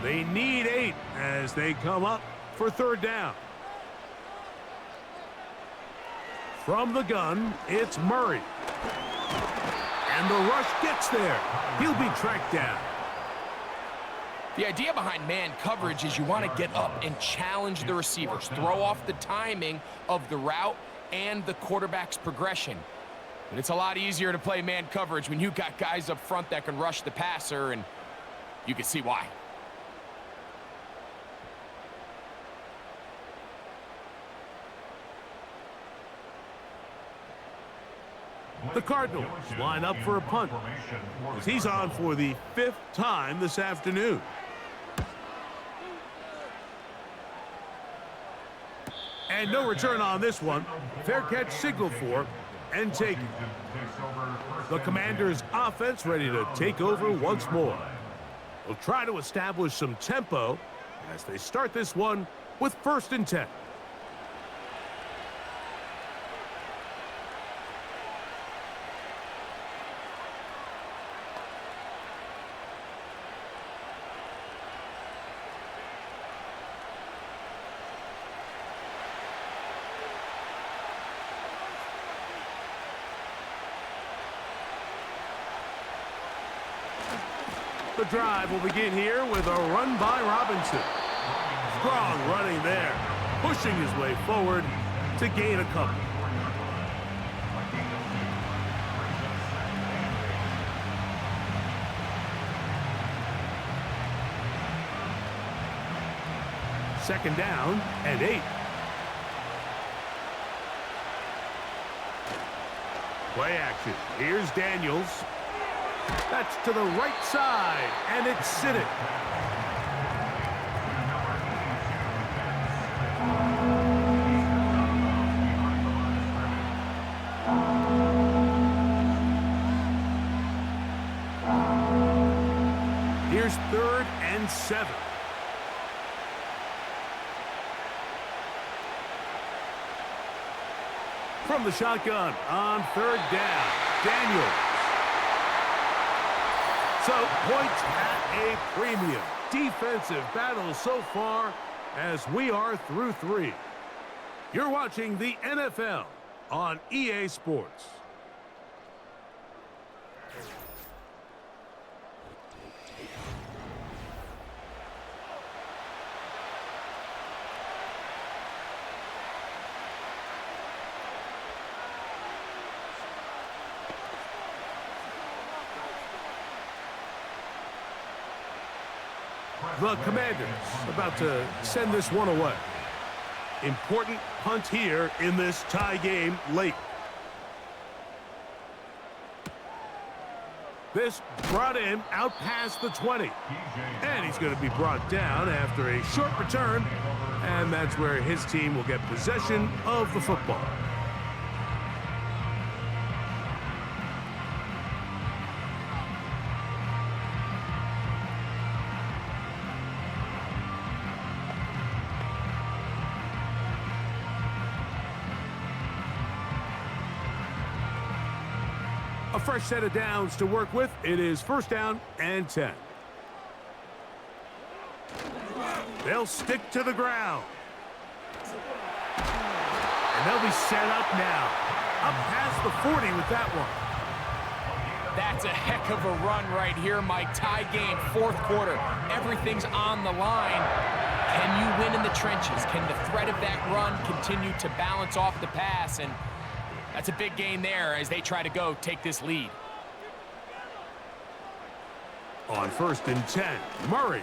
They need 8 as they come up for 3rd down. From the gun, it's Murray. And the rush gets there. He'll be tracked down. The idea behind man coverage is you want to get up and challenge the receivers, throw off the timing of the route and the quarterback's progression. But it's a lot easier to play man coverage when you've got guys up front that can rush the passer, and you can see why. The Cardinals line up for a punt as he's on for the 5th time this afternoon. And no return on this one. Fair catch signaled for and taken. The Commanders' offense ready to take over once more. They'll try to establish some tempo as they start this one with 1st and 10. The drive will begin here with a run by Robinson. Strong running there, pushing his way forward to gain a couple. Second down and 8. Play action. Here's Daniels. That's to the right side, and it's Siddick. Here's 3rd and 7. From the shotgun on 3rd down, Daniels. So points at a premium. Defensive battle so far as we are through 3. You're watching the NFL on EA Sports. The Commanders about to send this one away. Important punt here in this tie game late. This brought him out past the 20. And he's going to be brought down after a short return. And that's where his team will get possession of the football. A fresh set of downs to work with. It is 1st down and 10. They'll stick to the ground. And they'll be set up now. Up past the 40 with that one. That's a heck of a run right here, Mike. Tie game, 4th quarter. Everything's on the line. Can you win in the trenches? Can the threat of that run continue to balance off the pass? And that's a big gain there as they try to take this lead. On 1st and 10, Murray.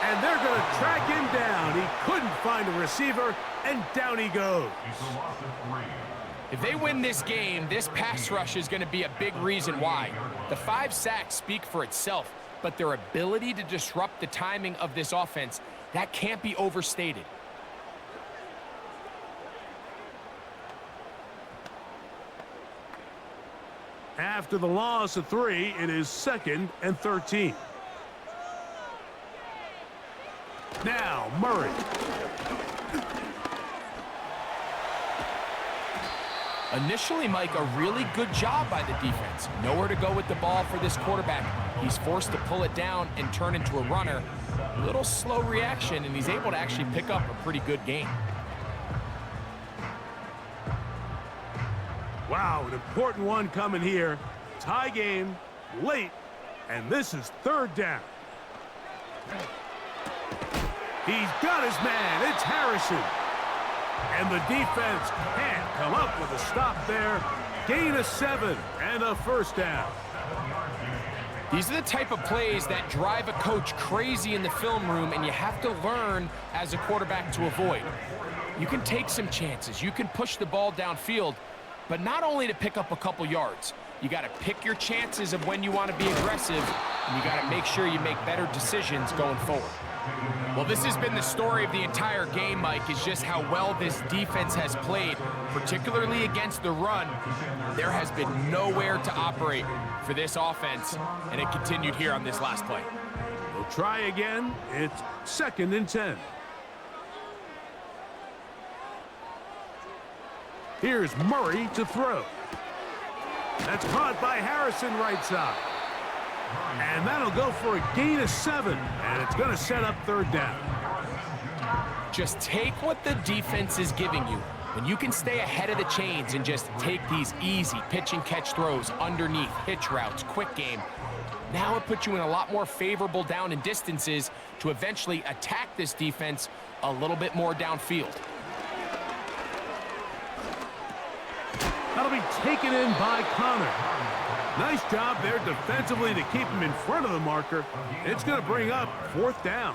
And they're going to track him down. He couldn't find a receiver, and down he goes. If they win this game, this pass rush is going to be a big reason why. The 5 sacks speak for itself, but their ability to disrupt the timing of this offense, that can't be overstated. After the loss of 3, it is 2nd and 13. Now, Murray. Initially, Mike, a really good job by the defense. Nowhere to go with the ball for this quarterback. He's forced to pull it down and turn into a runner. A little slow reaction, and he's able to actually pick up a pretty good gain. Wow, an important one coming here. Tie game, late, and this is 3rd down. He's got his man. It's Harrison. And the defense can't come up with a stop there. Gain of 7 and a 1st down. These are the type of plays that drive a coach crazy in the film room, and you have to learn as a quarterback to avoid. You can take some chances. You can push the ball downfield, but not only to pick up a couple yards. You got to pick your chances of when you want to be aggressive, and you got to make sure you make better decisions going forward. Well, this has been the story of the entire game, Mike, is just how well this defense has played, particularly against the run. There has been nowhere to operate for this offense, and it continued here on this last play. We'll try again. It's 2nd and 10. Here's Murray to throw. That's caught by Harrison right side. And that'll go for a gain of 7, and it's going to set up 3rd down. Just take what the defense is giving you. When you can stay ahead of the chains and just take these easy pitch and catch throws underneath, hitch routes, quick game, now it puts you in a lot more favorable down and distances to eventually attack this defense a little bit more downfield. That'll be taken in by Connor. Nice job there defensively to keep him in front of the marker. It's going to bring up 4th down.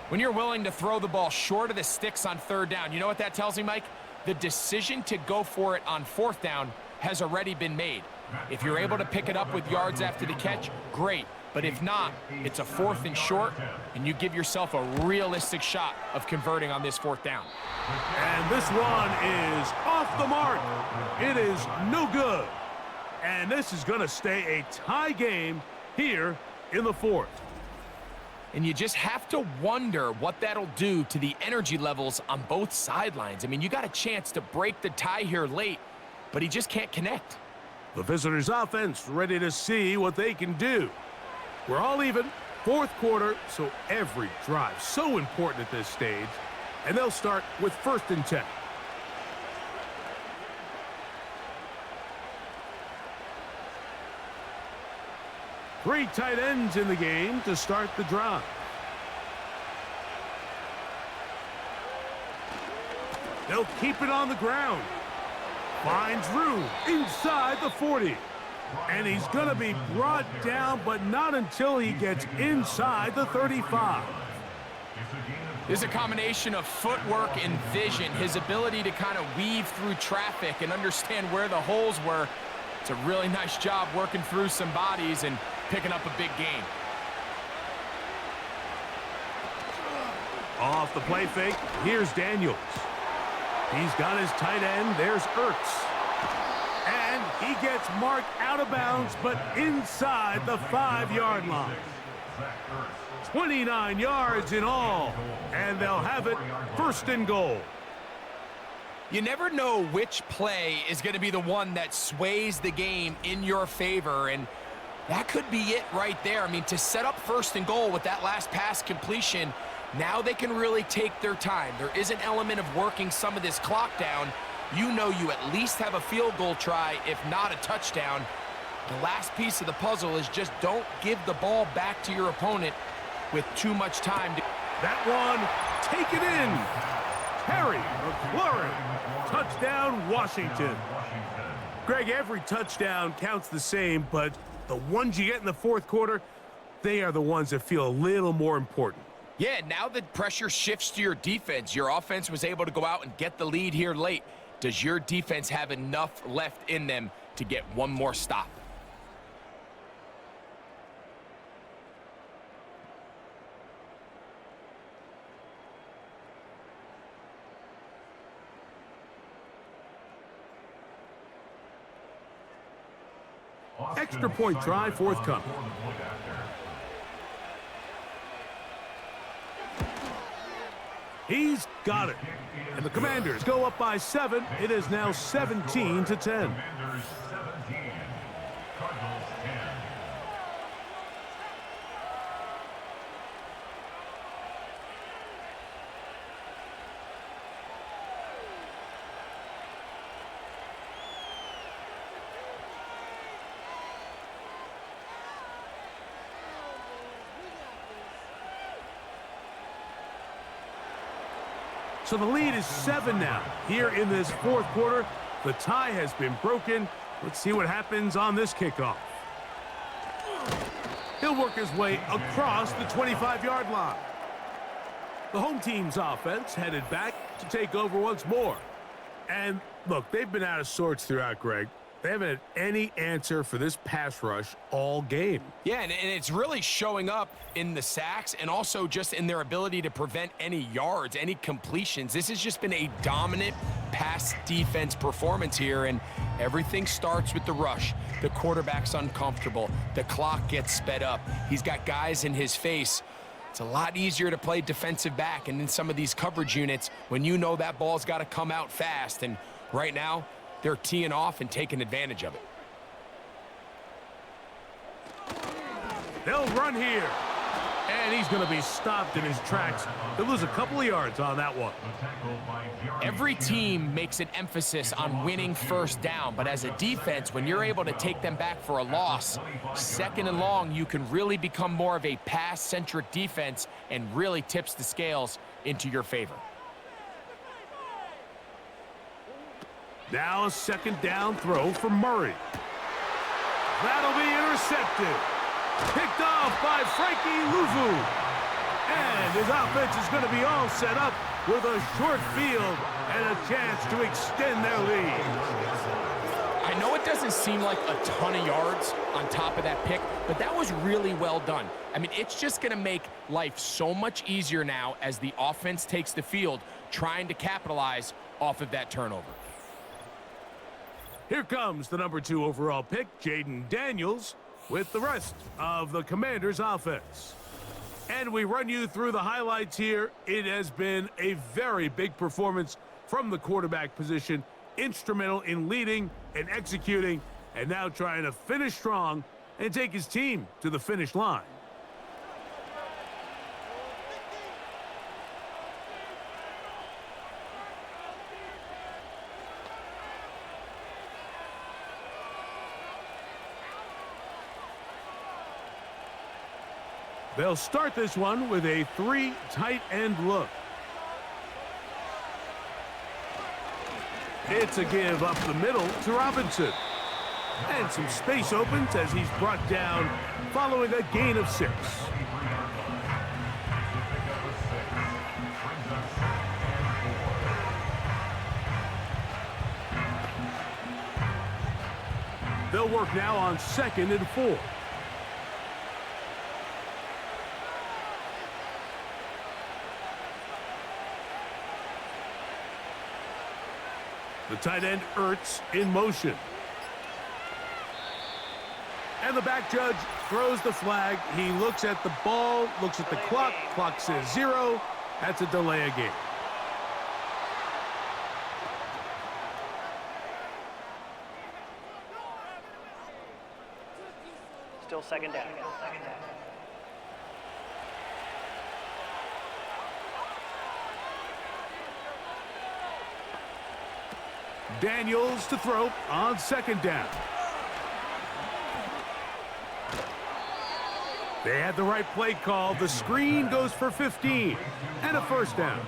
When you're willing to throw the ball short of the sticks on 3rd down, you know what that tells me, Mike? The decision to go for it on 4th down has already been made. If you're able to pick it up with yards after the catch, great. But if not, it's a 4th and short, and you give yourself a realistic shot of converting on this 4th down. And this one is off the mark. It is no good. And this is going to stay a tie game here in the 4th. And you just have to wonder what that'll do to the energy levels on both sidelines. I mean, you got a chance to break the tie here late, but he just can't connect. The visitors' offense ready to see what they can do. We're all even, 4th quarter, so every drive so important at this stage. And they'll start with 1st and 10. Three tight ends in the game to start the drive. They'll keep it on the ground. Finds room inside the 40. And he's going to be brought down, but not until he gets inside the 35. There's a combination of footwork and vision, his ability to kind of weave through traffic and understand where the holes were. It's a really nice job working through some bodies and picking up a big gain. Off the play fake, here's Daniels. He's got his tight end, there's Ertz. And he gets marked out of bounds, but inside the 5-yard line. 29 yards in all, and they'll have it 1st and goal. You never know which play is going to be the one that sways the game in your favor, and that could be it right there. I mean, to set up 1st and goal with that last pass completion, now they can really take their time. There is an element of working some of this clock down. You know you at least have a field goal try, if not a touchdown. The last piece of the puzzle is just don't give the ball back to your opponent with too much time. That one, take it in. Terry McLaurin, touchdown Washington. Greg, every touchdown counts the same, but the ones you get in the 4th quarter, they are the ones that feel a little more important. Yeah, now the pressure shifts to your defense. Your offense was able to go out and get the lead here late. Does your defense have enough left in them to get one more stop? Extra point try forthcoming. He's got it. And the Commanders go up by 7. It is now 17-10. So the lead is 7 now. Here in this 4th quarter, the tie has been broken. Let's see what happens on this kickoff. He'll work his way across the 25-yard line. The home team's offense headed back to take over once more. And look, they've been out of sorts throughout, Greg. They haven't had any answer for this pass rush all game. Yeah, and it's really showing up in the sacks and also just in their ability to prevent any yards, any completions. This has just been a dominant pass defense performance here, and everything starts with the rush. The quarterback's uncomfortable. The clock gets sped up. He's got guys in his face. It's a lot easier to play defensive back and in some of these coverage units when you know that ball's got to come out fast, and right now, they're teeing off and taking advantage of it. They'll run here. And he's going to be stopped in his tracks. They'll lose a couple of yards on that one. Every team makes an emphasis on winning 1st down, but as a defense, when you're able to take them back for a loss, 2nd and long, you can really become more of a pass-centric defense and really tips the scales into your favor. Now a 2nd down throw for Murray. That'll be intercepted. Picked off by Frankie Luvu. And his offense is going to be all set up with a short field and a chance to extend their lead. I know it doesn't seem like a ton of yards on top of that pick, but that was really well done. I mean, it's just going to make life so much easier now as the offense takes the field, trying to capitalize off of that turnover. Here comes the number 2 overall pick, Jaden Daniels, with the rest of the Commanders' offense. And we run you through the highlights here. It has been a very big performance from the quarterback position, instrumental in leading and executing, and now trying to finish strong and take his team to the finish line. They'll start this one with a 3 tight end look. It's a give up the middle to Robinson. And some space opens as he's brought down following a gain of 6. They'll work now on 2nd and 4. The tight end Ertz in motion. And the back judge throws the flag. He looks at the ball, looks at the clock. Clock says 0. That's a delay of game. Still second down. Daniels to throw on 2nd down. They had the right play call. The screen goes for 15 and a 1st down.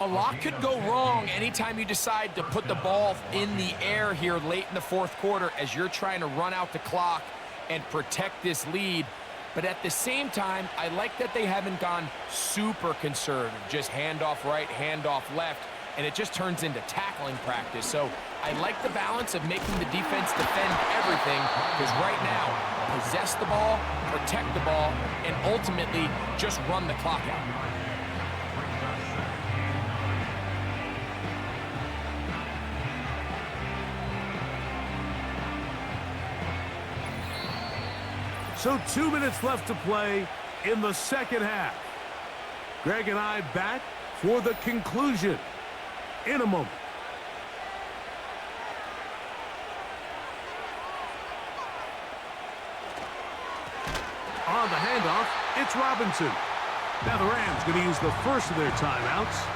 A lot could go wrong anytime you decide to put the ball in the air here late in the 4th quarter as you're trying to run out the clock and protect this lead. But at the same time, I like that they haven't gone super conservative, just handoff right, handoff left, and it just turns into tackling practice. So I like the balance of making the defense defend everything, because right now, possess the ball, protect the ball, and ultimately just run the clock out. So 2 minutes left to play in the 2nd half. Greg and I back for the conclusion in a moment. On the handoff, it's Robinson. Now the Rams going to use the first of their timeouts.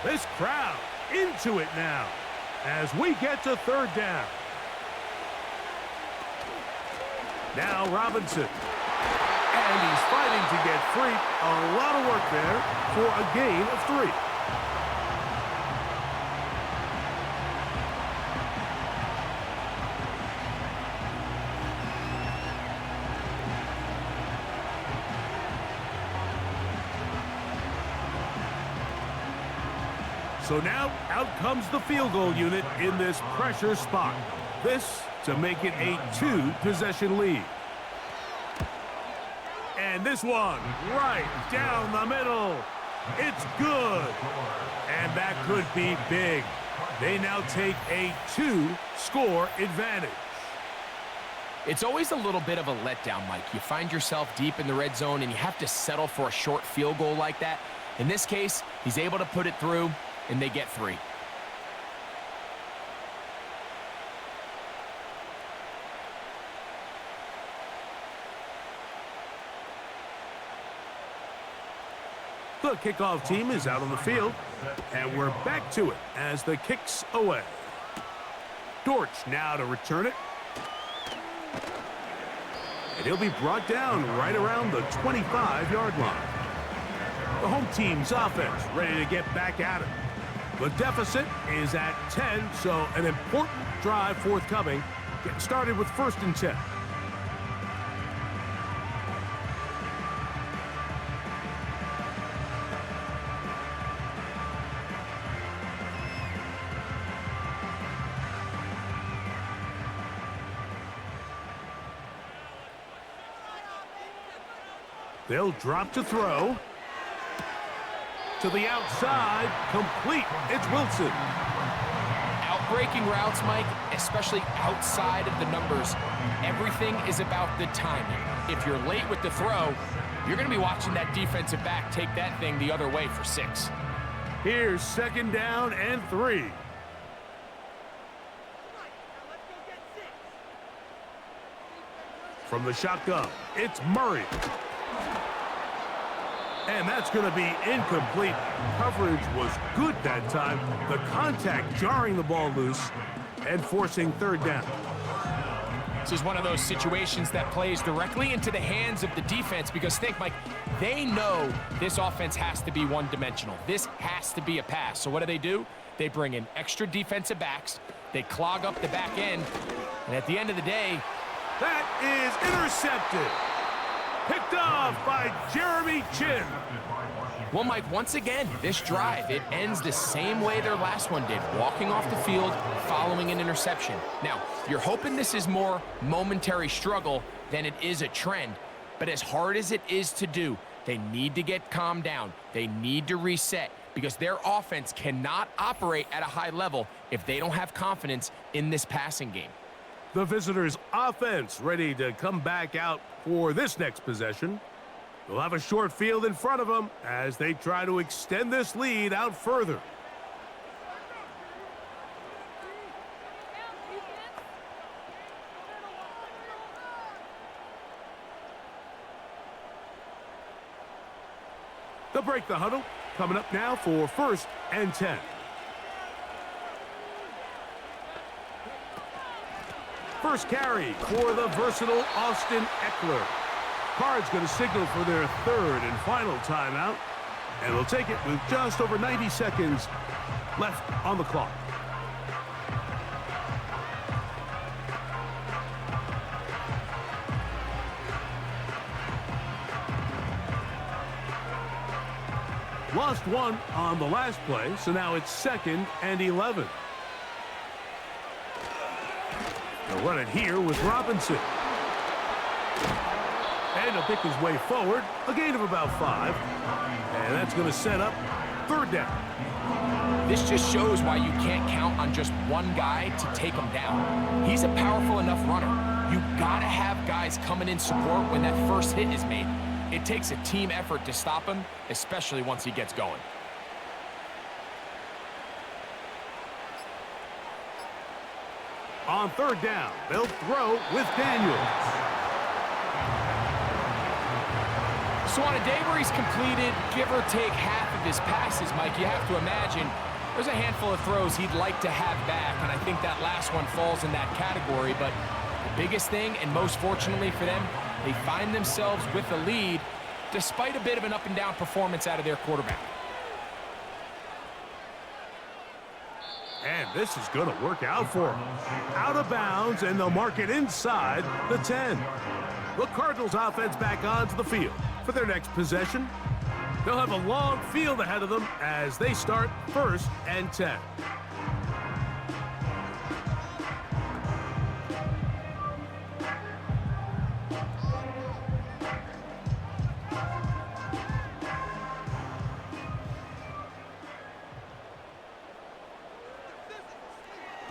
This crowd into it now as we get to 3rd down. Now Robinson. And he's fighting to get free. A lot of work there for a gain of 3. So now, out comes the field goal unit in this pressure spot. This to make it a 2-possession lead. And this one, right down the middle. It's good. And that could be big. They now take a 2-score advantage. It's always a little bit of a letdown, Mike. You find yourself deep in the red zone, and you have to settle for a short field goal like that. In this case, he's able to put it through, and they get 3. The kickoff team is out on the field, and we're back to it as the kick's away. Dortch now to return it. And he'll be brought down right around the 25-yard line. The home team's offense ready to get back at it. The deficit is at 10, so an important drive forthcoming. Getting started with 1st and 10. They'll drop to throw. To the outside, complete. It's Wilson. Outbreaking routes, Mike, especially outside of the numbers, everything is about the timing. If you're late with the throw, you're going to be watching that defensive back take that thing the other way for 6. Here's 2nd down and 3. From the shotgun, it's Murray. And that's going to be incomplete. Coverage was good that time. The contact jarring the ball loose and forcing 3rd down. This is one of those situations that plays directly into the hands of the defense because think, Mike, they know this offense has to be one-dimensional. This has to be a pass. So what do? They bring in extra defensive backs. They clog up the back end. And at the end of the day, that is intercepted. Picked off by Jeremy Chin. Well, Mike, once again, this drive, it ends the same way their last one did, walking off the field following an interception. Now, you're hoping this is more momentary struggle than it is a trend, but as hard as it is to do, they need to get calmed down. They need to reset because their offense cannot operate at a high level if they don't have confidence in this passing game. The visitors' offense ready to come back out for this next possession. They'll have a short field in front of them as they try to extend this lead out further. They'll break the huddle. Coming up now for 1st and 10. First carry for the versatile Austin Eckler. Card's going to signal for their 3rd and final timeout, and they'll take it with just over 90 seconds left on the clock. Lost one on the last play, so now it's 2nd and 11. They'll run it here with Robinson. And he'll pick his way forward, a gain of about 5. And that's going to set up 3rd down. This just shows why you can't count on just one guy to take him down. He's a powerful enough runner. You got to have guys coming in support when that first hit is made. It takes a team effort to stop him, especially once he gets going. On 3rd down, they'll throw with Daniels. So on a day where he's completed, give or take half of his passes, Mike, you have to imagine there's a handful of throws he'd like to have back, and I think that last one falls in that category. But the biggest thing, and most fortunately for them, they find themselves with the lead despite a bit of an up-and-down performance out of their quarterback. And this is going to work out for them. Out of bounds, and they'll mark it inside the 10. The Cardinals offense back onto the field for their next possession. They'll have a long field ahead of them as they start 1st and 10.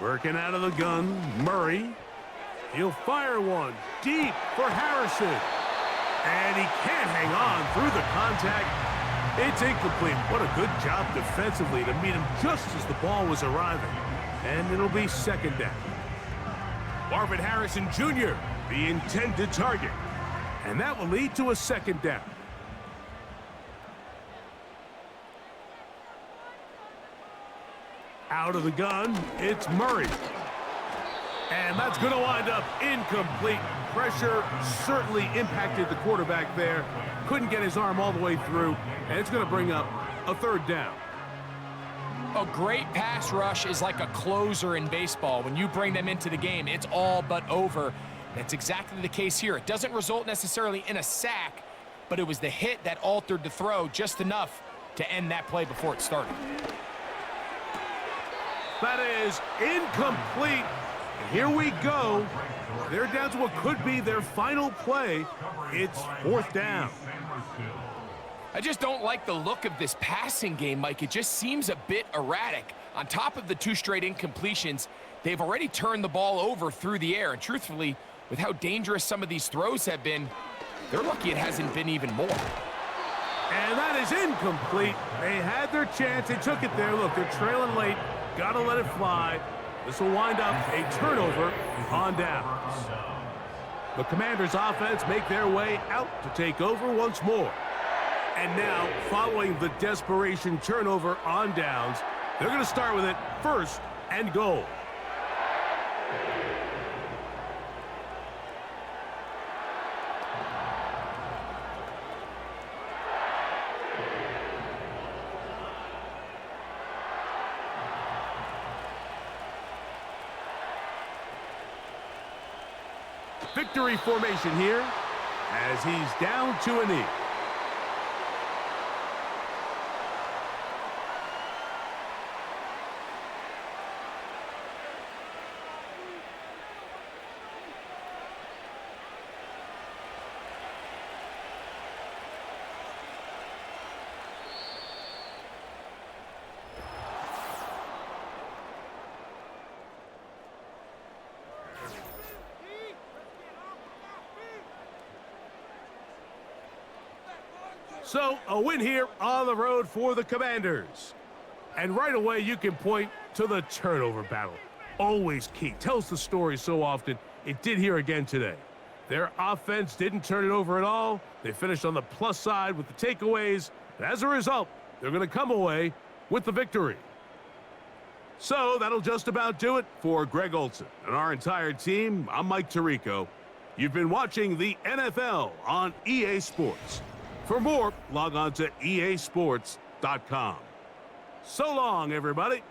Working out of the gun, Murray. He'll fire one deep for Harrison. And he can't hang on through the contact. It's incomplete. What a good job defensively to meet him just as the ball was arriving. And it'll be 2nd down. Marvin Harrison Jr., the intended target. And that will lead to a 2nd down. Out of the gun, it's Murray. And that's going to wind up incomplete. Pressure certainly impacted the quarterback there. Couldn't get his arm all the way through, and it's going to bring up a third down. A great pass rush is like a closer in baseball. When you bring them into the game, it's all but over. That's exactly the case here. It doesn't result necessarily in a sack, but it was the hit that altered the throw just enough to end that play before it started. That is incomplete. And here we go. They're down to what could be their final play. It's fourth down. I just don't like the look of this passing game, Mike. It just seems a bit erratic. On top of the 2 straight incompletions, they've already turned the ball over through the air. And truthfully, with how dangerous some of these throws have been, they're lucky it hasn't been even more. And that is incomplete. They had their chance. They took it there. Look, they're trailing late. Got to let it fly. This will wind up a turnover on downs. The Commanders' offense make their way out to take over once more. And now, following the desperation turnover on downs, they're going to start with it first and goal. Victory formation here as he's down to a knee. So, a win here on the road for the Commanders. And right away, you can point to the turnover battle. Always key. Tells the story so often. It did here again today. Their offense didn't turn it over at all. They finished on the plus side with the takeaways. And as a result, they're going to come away with the victory. So, that'll just about do it for Greg Olson and our entire team. I'm Mike Tirico. You've been watching the NFL on EA Sports. For more, log on to easports.com. So long, everybody.